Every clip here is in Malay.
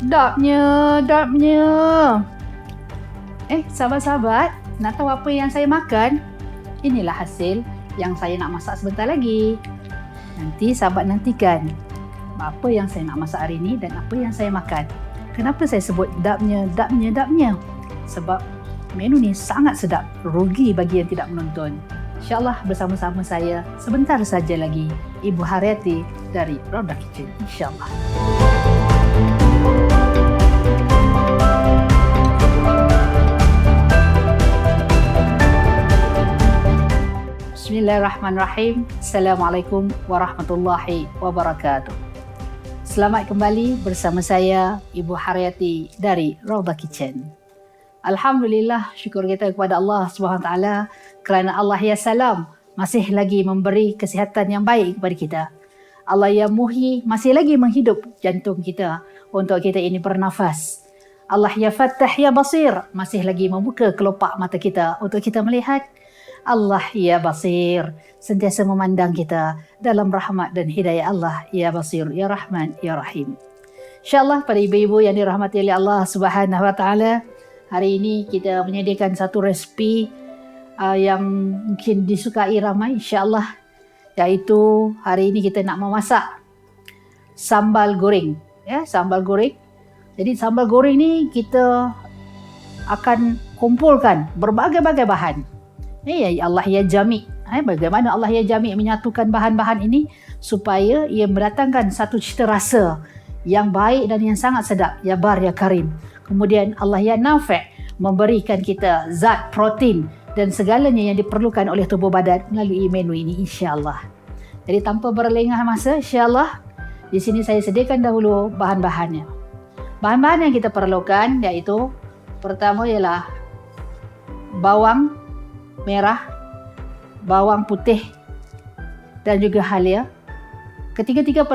Sedapnya, sedapnya. Sahabat-sahabat, nak tahu apa yang saya makan? Inilah hasil yang saya nak masak sebentar lagi. Nanti sahabat nantikan apa yang saya nak masak hari ini dan apa yang saya makan. Kenapa saya sebut sedapnya? Sebab menu ni sangat sedap. Rugi bagi yang tidak menonton. InsyaAllah bersama-sama saya sebentar saja lagi. Ibu Haryati dari Raudah Kitchen. InsyaAllah. Bismillahirrahmanirrahim. Assalamualaikum warahmatullahi wabarakatuh. Selamat kembali bersama saya Ibu Haryati dari Raudah Kitchen. Alhamdulillah, syukur kita kepada Allah SWT kerana Allah ya salam masih lagi memberi kesihatan yang baik kepada kita. Allah ya muhyi masih lagi menghidup jantung kita untuk kita ini bernafas. Allah ya fattah ya basir masih lagi membuka kelopak mata kita untuk kita melihat. Allah ya basir sentiasa memandang kita dalam rahmat dan hidayah Allah ya basir ya rahman ya rahim. InsyaAllah pada ibu-ibu yang dirahmati oleh Allah Subhanahu Wa Taala, hari ini kita menyediakan satu resipi yang mungkin disukai ramai insyaAllah, iaitu hari ini kita nak memasak sambal goreng. Sambal goreng. Jadi sambal goreng ni kita akan kumpulkan berbagai-bagai bahan. Allah ya jami'. Bagaimana Allah ya jami' menyatukan bahan-bahan ini supaya ia mendatangkan satu cita rasa yang baik dan yang sangat sedap. Ya bar ya karim. Kemudian Allah ya nafi' memberikan kita zat protein dan segalanya yang diperlukan oleh tubuh badan melalui menu ini insya-Allah. Jadi tanpa berlengah masa, insya-Allah di sini saya sediakan dahulu bahan-bahannya. Bahan-bahan yang kita perlukan iaitu pertama ialah bawang merah, bawang putih dan juga halia. Ketiga-tiga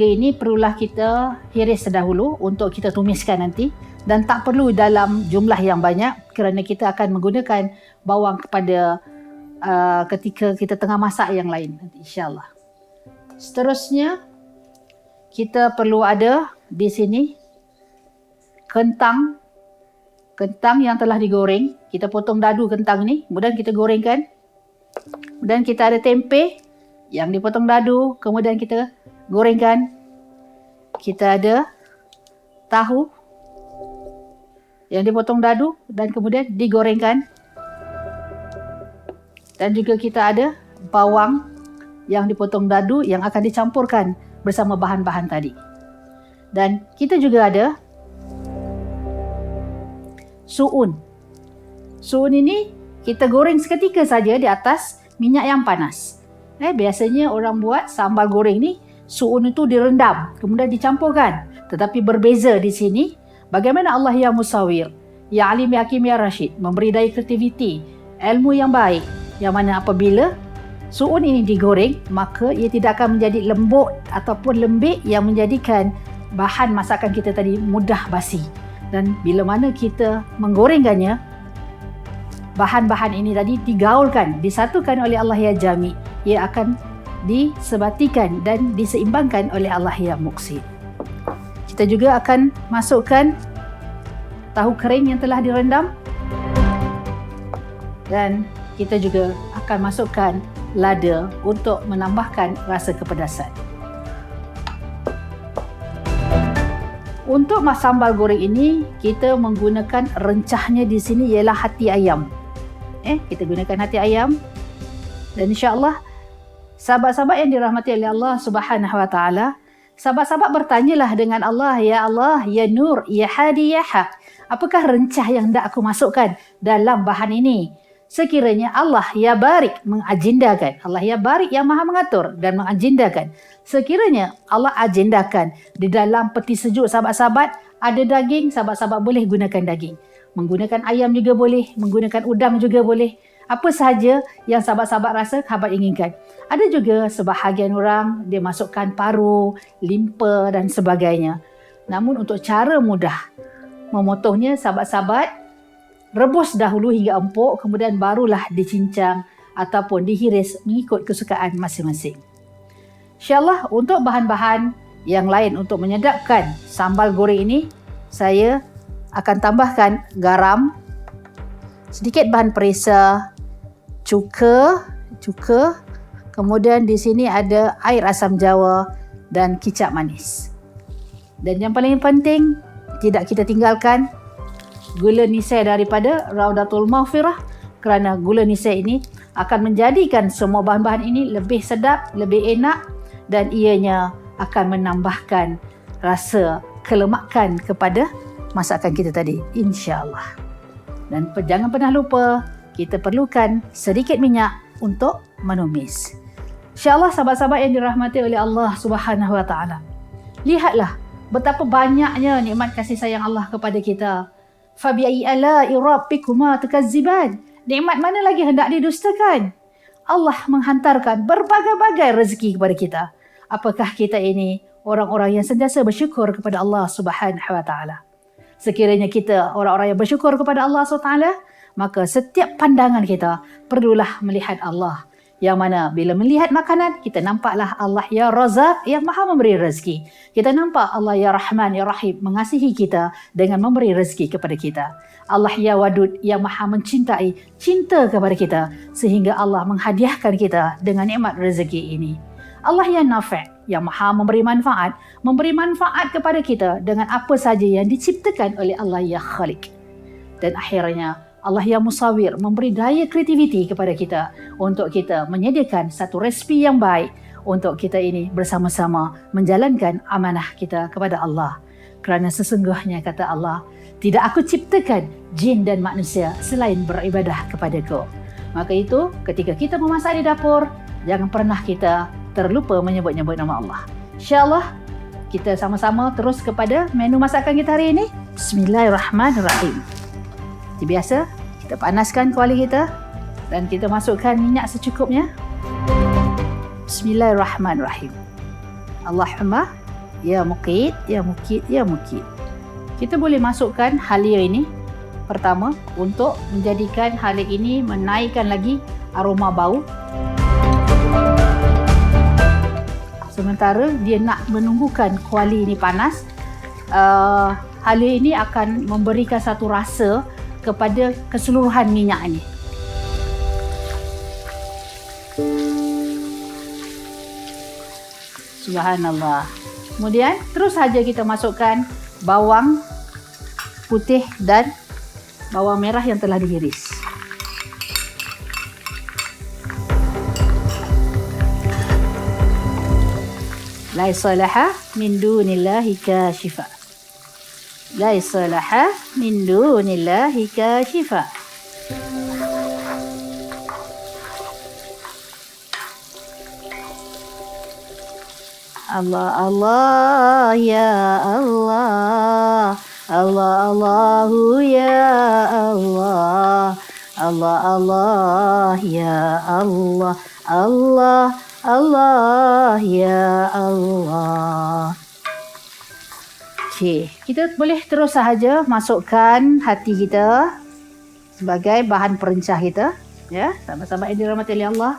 ini perlulah kita hiris dahulu untuk kita tumiskan nanti, dan tak perlu dalam jumlah yang banyak kerana kita akan menggunakan bawang kepada ketika kita tengah masak yang lain nanti insya-Allah. Seterusnya kita perlu ada di sini kentang yang telah digoreng. Kita potong dadu kentang ni, kemudian kita gorengkan. Kemudian kita ada tempe yang dipotong dadu, kemudian kita gorengkan. Kita ada tahu yang dipotong dadu dan kemudian digorengkan. Dan juga kita ada bawang yang dipotong dadu yang akan dicampurkan bersama bahan-bahan tadi. Dan kita juga ada suun. Suun ini kita goreng seketika saja di atas minyak yang panas. Biasanya orang buat sambal goreng ni suun itu direndam kemudian dicampurkan. Tetapi berbeza di sini, bagaimana Allah ya musawir, ya alim ya hakim ya rasyid, memberi daya kreativiti, ilmu yang baik, yang mana apabila suun ini digoreng maka ia tidak akan menjadi lembut ataupun lembik yang menjadikan bahan masakan kita tadi mudah basi. Dan bila mana kita menggorengkannya, bahan-bahan ini tadi digaulkan, disatukan oleh Allah ya jami', ia akan disebatikan dan diseimbangkan oleh Allah ya muqsid. Kita juga akan masukkan tahu kering yang telah direndam, dan kita juga akan masukkan lada untuk menambahkan rasa kepedasan. Untuk sambal goreng ini, kita menggunakan rencahnya di sini ialah hati ayam. Kita gunakan hati ayam. Dan insya-Allah sahabat-sahabat yang dirahmati oleh Allah Subhanahu Wa Taala, sahabat-sahabat bertanyalah dengan Allah, ya Allah, ya Nur, ya Hadi, ya Haq, apakah rencah yang hendak aku masukkan dalam bahan ini? Sekiranya Allah ya Barik mengagendakan, Allah ya Barik yang maha mengatur dan mengagendakan, sekiranya Allah agendakan di dalam peti sejuk sahabat-sahabat ada daging, sahabat-sahabat boleh gunakan daging. Menggunakan ayam juga boleh, menggunakan udang juga boleh. Apa sahaja yang sahabat-sahabat rasa sahabat inginkan. Ada juga sebahagian orang dia masukkan paru, limpa dan sebagainya. Namun untuk cara mudah memotongnya, sahabat-sahabat rebus dahulu hingga empuk, kemudian barulah dicincang ataupun dihiris mengikut kesukaan masing-masing. InsyaAllah untuk bahan-bahan yang lain untuk menyedapkan sambal goreng ini, saya akan tambahkan garam, sedikit bahan perisa, cuka, kemudian di sini ada air asam jawa dan kicap manis. Dan yang paling penting, tidak kita tinggalkan gula nisai daripada Raudatul Maghfirah, kerana gula nisai ini akan menjadikan semua bahan-bahan ini lebih sedap, lebih enak, dan ianya akan menambahkan rasa kelemakan kepada masakan kita tadi, insya-Allah. Dan jangan pernah lupa, kita perlukan sedikit minyak untuk menumis. Insya-Allah sahabat-sahabat yang dirahmati oleh Allah Subhanahu Wa Taala. Lihatlah betapa banyaknya nikmat kasih sayang Allah kepada kita. Fabi'ayyi ala'i rabbikuma tukazziban. Nikmat mana lagi hendak didustakan? Allah menghantarkan berbagai-bagai rezeki kepada kita. Apakah kita ini orang-orang yang sentiasa bersyukur kepada Allah Subhanahu Wa Taala? Sekiranya kita orang-orang yang bersyukur kepada Allah Subhanahu Wa Taala, maka setiap pandangan kita perlulah melihat Allah. Yang mana bila melihat makanan, kita nampaklah Allah ya Razak yang maha memberi rezeki. Kita nampak Allah ya Rahman ya Rahim mengasihi kita dengan memberi rezeki kepada kita. Allah ya Wadud yang maha mencintai, cinta kepada kita, sehingga Allah menghadiahkan kita dengan nikmat rezeki ini. Allah ya Nafi' yang maha memberi manfaat kepada kita dengan apa saja yang diciptakan oleh Allah ya Khaliq. Dan akhirnya Allah yang Musawir memberi daya kreativiti kepada kita untuk kita menyediakan satu resipi yang baik untuk kita ini bersama-sama menjalankan amanah kita kepada Allah. Kerana sesungguhnya kata Allah, tidak aku ciptakan jin dan manusia selain beribadah kepadaku. Maka itu ketika kita memasak di dapur, jangan pernah kita terlupa menyebut-nyebut nama Allah. InsyaAllah kita sama-sama terus kepada menu masakan kita hari ini. Bismillahirrahmanirrahim. Seperti biasa, kita panaskan kuali kita dan kita masukkan minyak secukupnya. Bismillahirrahmanirrahim. Allahumma ya muqit, ya muqit, ya muqit. Kita boleh masukkan halia ini pertama untuk menjadikan halia ini menaikkan lagi aroma bau. Sementara dia nak menunggukan kuali ini panas, halia ini akan memberikan satu rasa kepada keseluruhan minyak ini. Subhanallah. Kemudian terus saja kita masukkan bawang putih dan bawang merah yang telah diiris. Laisa laha min dunillahi kashifa. Laisa laha min dunillahi kashifa. Allah Allah ya Allah, Allah Allahu ya Allah, Allah Allah ya Allah, Allah Allah ya Allah. Okey, kita boleh terus sahaja masukkan hati kita sebagai bahan perencah kita, ya, sahabat-sahabat yang dirahmati oleh Allah.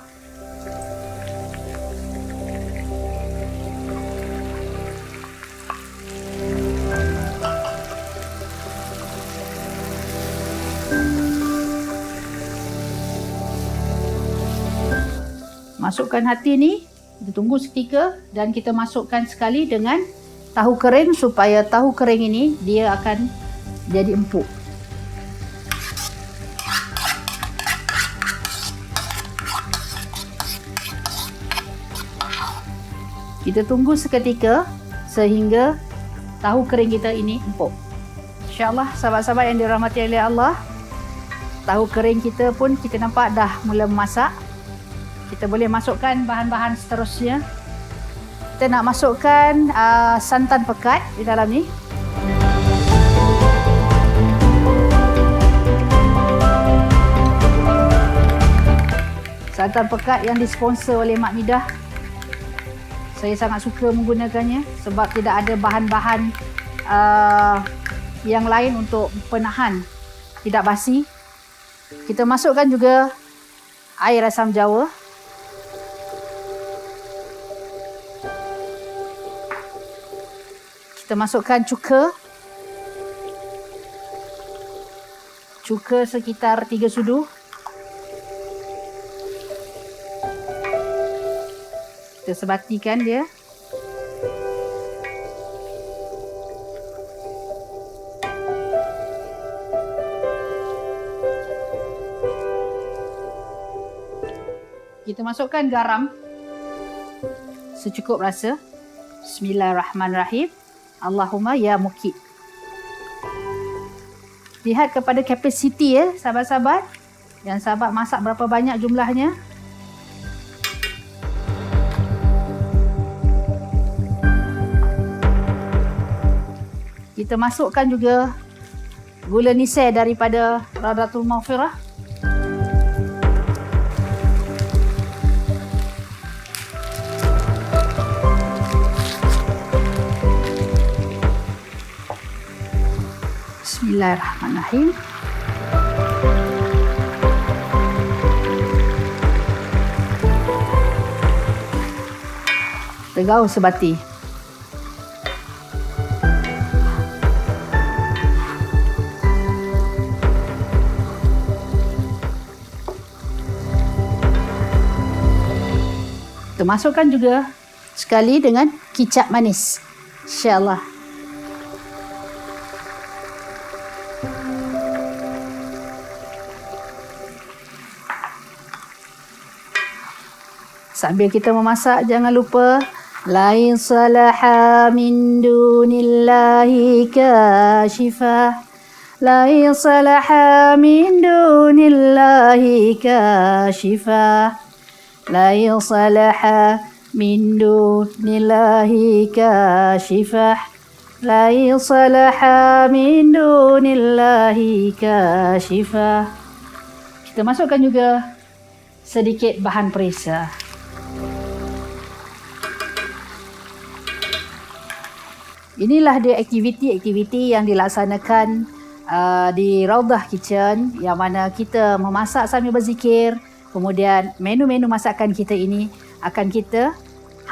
Masukkan hati ni, kita tunggu seketika dan kita masukkan sekali dengan tahu kering supaya tahu kering ini dia akan jadi empuk. Kita tunggu seketika sehingga tahu kering kita ini empuk. InsyaAllah sahabat-sahabat yang dirahmati oleh Allah, tahu kering kita pun kita nampak dah mula memasak. Kita boleh masukkan bahan-bahan seterusnya. Kita nak masukkan santan pekat di dalam ni. Santan pekat yang disponsor oleh Mak Midah. Saya sangat suka menggunakannya sebab tidak ada bahan-bahan yang lain untuk penahan tidak basi. Kita masukkan juga air asam jawa. Kita masukkan cuka. Cuka sekitar 3 sudu. Kita sebatikan dia. Kita masukkan garam secukup rasa. Bismillahirrahmanirrahim. Allahumma ya mukid. Lihat kepada kapasiti ya, sahabat-sahabat. Yang sahabat masak berapa banyak jumlahnya. Kita masukkan juga gula nisai daripada Raudatul Maghfirah. Bismillahirrahmanirrahim. Tegau sebati. Kita masukkan juga sekali dengan kicap manis. InsyaAllah. Sambil kita memasak, jangan lupa lain salaha min dunillahi kashifah. Lain salaha min dunillahi kashifah. Lain salaha min dunillahi kashifah. Lain salaha min dunillahi kashifah. Kita masukkan juga sedikit bahan perisa. Inilah dia aktiviti-aktiviti yang dilaksanakan di Raudah Kitchen, yang mana kita memasak sambil berzikir. Kemudian menu-menu masakan kita ini akan kita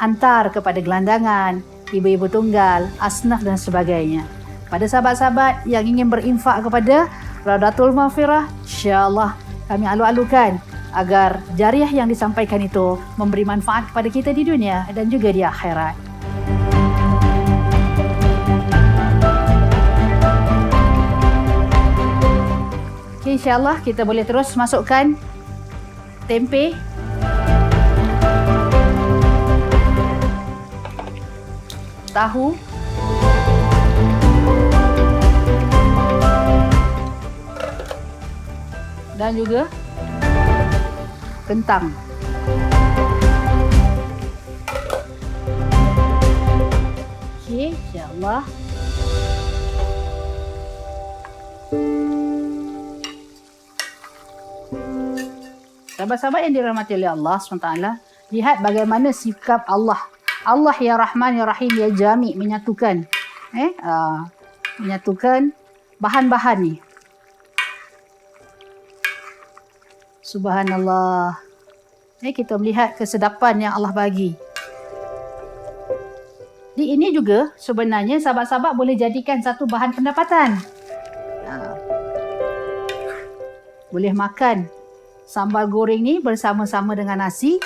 hantar kepada gelandangan, ibu-ibu tunggal, asnaf dan sebagainya. Pada sahabat-sahabat yang ingin berinfak kepada Raudatul Maghfirah, insya-Allah kami alu-alukan agar jariah yang disampaikan itu memberi manfaat kepada kita di dunia dan juga di akhirat. Okay, insyaAllah kita boleh terus masukkan tempe. Tahu. Dan juga kentang. Okay, insyaAllah. Sahabat-sahabat yang dirahmati oleh Allah SWT, lihat bagaimana sikap Allah. Allah ya Rahman ya Rahim ya Jami, menyatukan menyatukan bahan-bahan ni. Subhanallah. Kita melihat kesedapan yang Allah bagi. Di ini juga sebenarnya sahabat-sahabat boleh jadikan satu bahan pendapatan. Boleh makan sambal goreng ni bersama-sama dengan nasi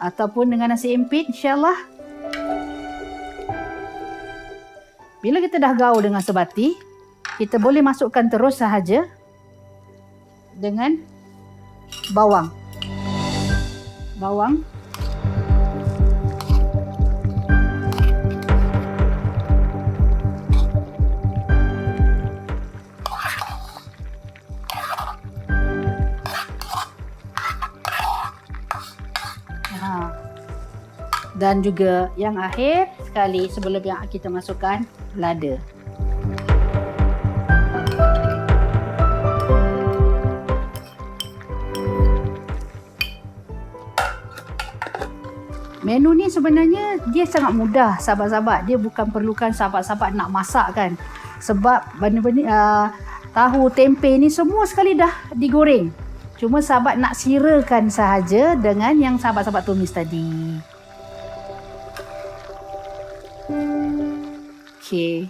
ataupun dengan nasi empit, insyaAllah. Bila kita dah gaul dengan sebati, kita boleh masukkan terus sahaja dengan bawang. Bawang. Dan juga yang akhir sekali sebelum yang kita masukkan lada. Menu ni sebenarnya dia sangat mudah sahabat-sahabat. Dia bukan perlukan sahabat-sahabat nak masak kan. Sebab benda-benda tahu, tempe ni semua sekali dah digoreng. Cuma sahabat nak sirakan sahaja dengan yang sahabat-sahabat tumis tadi. Okey.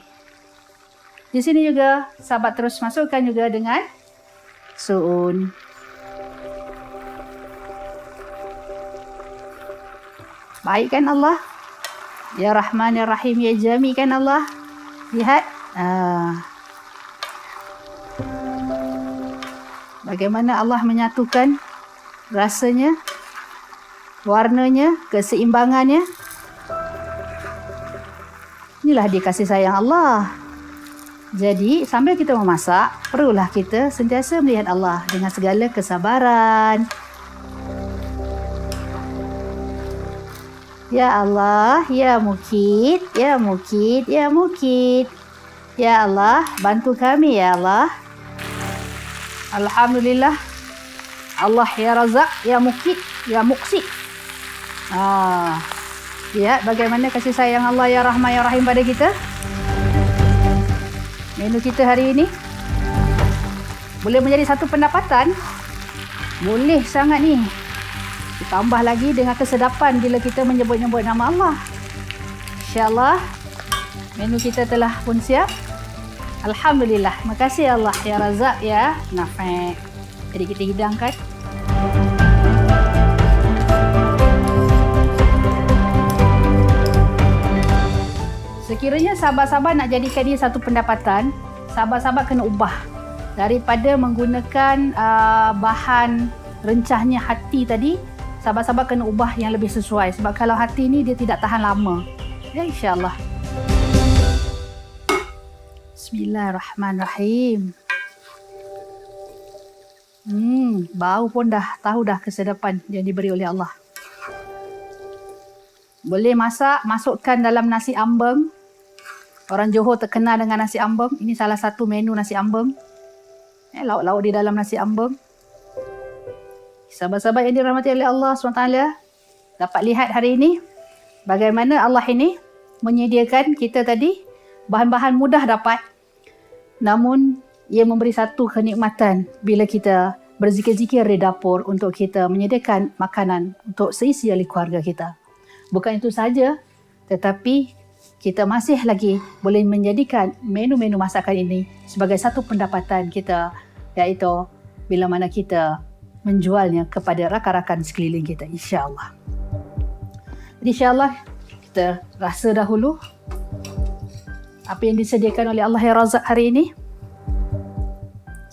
Di sini juga sahabat terus masukkan juga dengan suun. Baik kan Allah? Ya Rahman Ya Rahim Ya Jami kan Allah? Lihat. Bagaimana Allah menyatukan rasanya, warnanya, keseimbangannya. Inilah dia kasih sayang Allah. Jadi, sambil kita memasak, perlulah kita sentiasa melihat Allah dengan segala kesabaran. Ya Allah, Ya Mukit, Ya Mukit, Ya Mukit. Ya Allah, bantu kami Ya Allah. Alhamdulillah. Allah Ya Razak, Ya Mukit, Ya Muqsi. Lihat bagaimana kasih sayang Allah Ya Rahman Ya Rahim pada kita. Menu kita hari ini boleh menjadi satu pendapatan. Boleh sangat ni. Ditambah lagi dengan kesedapan bila kita menyebut-nyebut nama Allah. InsyaAllah menu kita telah pun siap. Alhamdulillah. Terima kasih Allah Ya Razak Ya Nafi'. Jadi kita hidangkan. Sekiranya sahabat-sahabat nak jadikan dia satu pendapatan, sahabat-sahabat kena ubah. Daripada menggunakan bahan rencahnya hati tadi, sahabat-sahabat kena ubah yang lebih sesuai. Sebab kalau hati ni dia tidak tahan lama. Ya insyaAllah. Bismillahirrahmanirrahim. Bau pun dah tahu dah kesedapan yang diberi oleh Allah. Boleh masak, masukkan dalam nasi ambeng. Orang Johor terkenal dengan nasi ambeng. Ini salah satu menu nasi ambeng. Lauk-lauk di dalam nasi ambeng. Sahabat-sahabat yang dirahmati oleh Allah SWT, dapat lihat hari ini bagaimana Allah ini menyediakan kita tadi bahan-bahan mudah dapat. Namun ia memberi satu kenikmatan bila kita berzikir-zikir di dapur untuk kita menyediakan makanan untuk seisi ahli keluarga kita. Bukan itu saja, tetapi kita masih lagi boleh menjadikan menu-menu masakan ini sebagai satu pendapatan kita, iaitu bila mana kita menjualnya kepada rakan-rakan sekeliling kita, insya-Allah. Jadi insya-Allah kita rasa dahulu apa yang disediakan oleh Allah Ya Razak hari ini.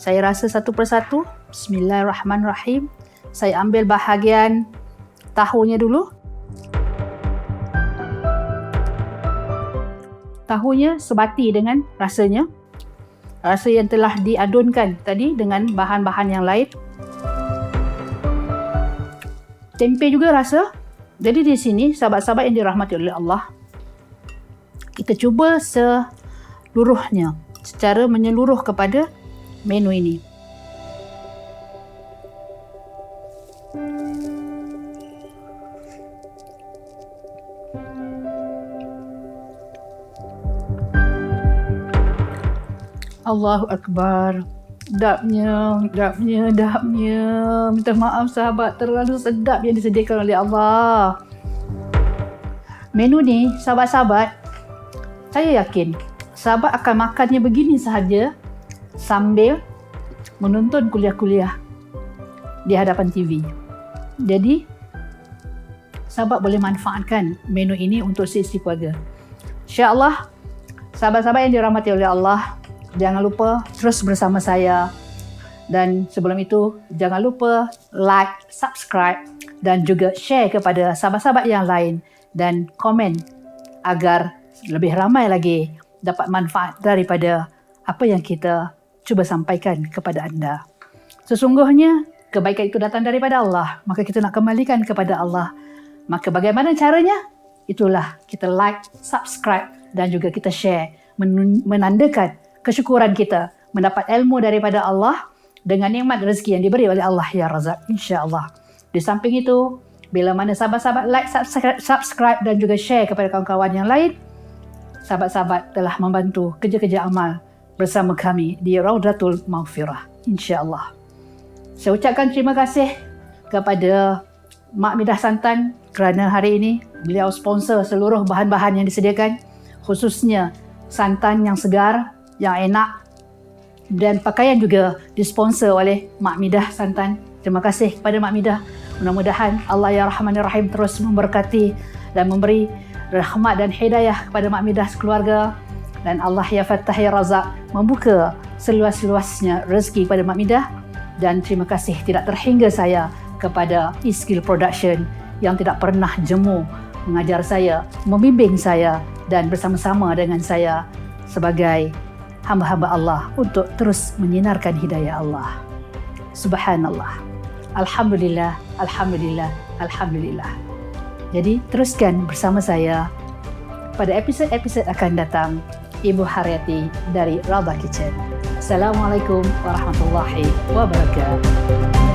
Saya rasa satu persatu. Bismillahirrahmanirrahim. Saya ambil bahagian tahunya dulu. Tahunya sebati dengan rasanya. Rasa yang telah diadunkan tadi dengan bahan-bahan yang lain. Tempe juga rasa. Jadi di sini sahabat-sahabat yang dirahmati oleh Allah, kita cuba seluruhnya secara menyeluruh kepada menu ini. Allahu Akbar. Sedapnya. Minta maaf sahabat, terlalu sedap yang disediakan oleh Allah. Menu ni, sahabat-sahabat, saya yakin sahabat akan makannya begini sahaja sambil menonton kuliah-kuliah di hadapan TV. Jadi, sahabat boleh manfaatkan menu ini untuk seisi keluarga. InsyaAllah, sahabat-sahabat yang dirahmati oleh Allah, jangan lupa terus bersama saya. Dan sebelum itu, jangan lupa like, subscribe dan juga share kepada sahabat-sahabat yang lain dan komen agar lebih ramai lagi dapat manfaat daripada apa yang kita cuba sampaikan kepada anda. Sesungguhnya, kebaikan itu datang daripada Allah. Maka kita nak kembalikan kepada Allah. Maka bagaimana caranya? Itulah kita like, subscribe dan juga kita share. Menandakan kesyukuran kita mendapat ilmu daripada Allah dengan nikmat rezeki yang diberi oleh Allah Ya Razak, insya-Allah. Di samping itu, bila mana sahabat-sahabat like, subscribe dan juga share kepada kawan-kawan yang lain, sahabat-sahabat telah membantu kerja-kerja amal bersama kami di Raudatul Maghfirah, insya-Allah. Saya ucapkan terima kasih kepada Mak Midah Santan kerana hari ini beliau sponsor seluruh bahan-bahan yang disediakan, khususnya santan yang segar, yang enak, dan pakaian juga disponsor oleh Mak Midah Santan. Terima kasih kepada Mak Midah. Mudah-mudahan Allah Ya Rahmanir Rahim terus memberkati dan memberi rahmat dan hidayah kepada Mak Midah sekeluarga. Dan Allah Ya Fattah Ya Razak membuka seluas-luasnya rezeki kepada Mak Midah. Dan terima kasih tidak terhingga saya kepada E-Skill Production yang tidak pernah jemu mengajar saya, membimbing saya dan bersama-sama dengan saya sebagai hamba-hamba Allah untuk terus menyinarkan hidayah Allah. Subhanallah. Alhamdulillah, Alhamdulillah, Alhamdulillah. Jadi teruskan bersama saya pada episod-episod akan datang. Ibu Haryati dari Rawdah Kitchen. Assalamualaikum warahmatullahi wabarakatuh.